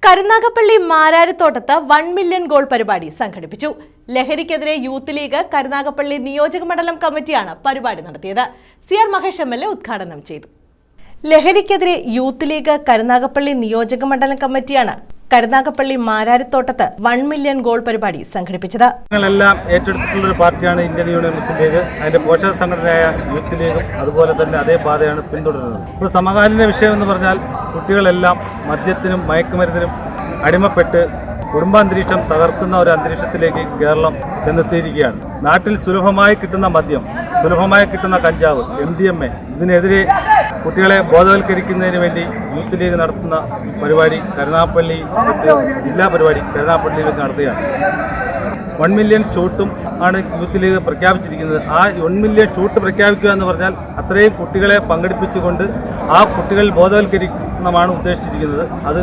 Karunagappally മാരാരിത്തോട്ടത്ത് 1 million goal പരിപാടി സംഘടിപ്പിച്ചു. ലഹരിക്കെതിരെ യൂത്ത് ലീഗ് കരുനാഗപ്പള്ളി നിയോജക മണ്ഡലം കമ്മിറ്റിയാണ് പരിപാടി നടത്തിയത്. CR മഹേഷ് MLA ഉദ്ഘാടനം ചെയ്തു. ലഹരിക്കെതിരെ യൂത്ത് ലീഗ് കരുനാഗപ്പള്ളി നിയോജക മണ്ഡലം കമ്മിറ്റിയാണ് കരുനാഗപ്പള്ളി മാരാരിത്തോട്ടത്ത് 1 മില്യൺ ഗോൾ പരിപാടി സംഘടിപ്പിച്ചത്. ഞങ്ങളെല്ലാം ഏറ്റെടുത്തിട്ടുള്ള ഒരു പാർട്ടിയാണ് ഇന്ത്യൻ യൂണിയൻ മുസ്ലിം ലീഗ്. അതിന്റെ പോഷക സംഘടനയായ യൂത്ത് ലീഗും അതുപോലെ തന്നെ അതേ പാതയാണ് പിന്തുടരുന്നത്. ഒരു സമകാലീന വിഷയം എന്ന് പറഞ്ഞാൽ കുട്ടികളെല്ലാം മദ്യത്തിനും മയക്കുമരുന്നിനും അടിമപ്പെട്ട് കുടുംബാന്തരീക്ഷം തകർക്കുന്ന ഒരു അന്തരീക്ഷത്തിലേക്ക് കേരളം ചെന്നെത്തിയിരിക്കുകയാണ്. നാട്ടിൽ സുലഭമായി കിട്ടുന്ന മദ്യം, സുലഭമായി കിട്ടുന്ന കഞ്ചാവ്, MDMA ഇതിനെതിരെ കുട്ടികളെ ബോധവൽക്കരിക്കുന്നതിന് വേണ്ടി യൂത്ത് ലീഗ് നടത്തുന്ന പരിപാടി കരുനാഗപ്പള്ളി വെച്ച് ജില്ലാ പരിപാടി കരുനാഗപ്പള്ളിയിൽ വെച്ച് നടത്തുകയാണ്. 1 മില്യൺ ഷൂട്ടും ആണ് യൂത്ത് ലീഗ് പ്രഖ്യാപിച്ചിരിക്കുന്നത്. ആ 1 മില്യൺ ഷൂട്ട് പ്രഖ്യാപിക്കുക എന്ന് പറഞ്ഞാൽ അത്രയും കുട്ടികളെ പങ്കെടുപ്പിച്ചുകൊണ്ട് ആ കുട്ടികൾ ബോധവൽക്കരിക്കുന്നതാണ് ഉദ്ദേശിച്ചിരിക്കുന്നത്. അത്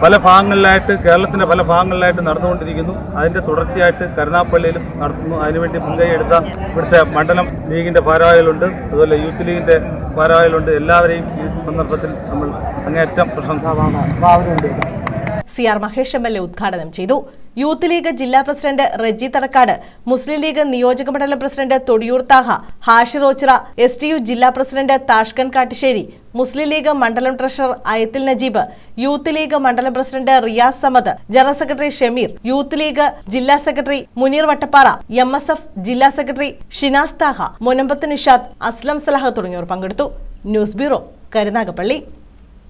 പല ഭാഗങ്ങളിലായിട്ട് കേരളത്തിൻ്റെ പല ഭാഗങ്ങളിലായിട്ട് നടന്നുകൊണ്ടിരിക്കുന്നു. അതിൻ്റെ തുടർച്ചയായിട്ട് കരുനാഗപ്പള്ളിയിലും നടത്തുന്നു. അതിനുവേണ്ടി മുൻകൈ എടുത്ത ഇവിടുത്തെ മണ്ഡലം ലീഗിൻ്റെ ഭാരവാഹികളുണ്ട്, അതുപോലെ യൂത്ത് ലീഗിൻ്റെ ഭാരവാഹികളുണ്ട്. എല്ലാവരെയും ഈ സന്ദർഭത്തിൽ നമ്മൾ അങ്ങേയറ്റം പ്രശംസിക്കുന്നു. CR മഹേഷ് MLA ഉദ്ഘാടനം ചെയ്തു. യൂത്ത് ലീഗ് ജില്ലാ പ്രസിഡന്റ് റെജി തടക്കാട്, മുസ്ലിം ലീഗ് നിയോജക മണ്ഡലം പ്രസിഡന്റ് തൊടിയൂർ താഹ, ഹാഷിർ ഓച്ചിറ, STU ജില്ലാ പ്രസിഡന്റ് താഷ്കൻ കാട്ടിശ്ശേരി, മുസ്ലിം ലീഗ് മണ്ഡലം ട്രഷറർ അയത്തിൽ നജീബ്, യൂത്ത് ലീഗ് മണ്ഡലം president Riyas Samad, general secretary Shameer, youth league ജില്ലാ സെക്രട്ടറി മുനീർ വട്ടപ്പാറ, MSF ജില്ലാ സെക്രട്ടറി ഷിനാസ് താഹ, മുനമ്പത്ത് നിഷാദ്, അസ്ലം സലാഹ് തുടങ്ങിയവർ പങ്കെടുത്തു. News bureau, Karunagappally.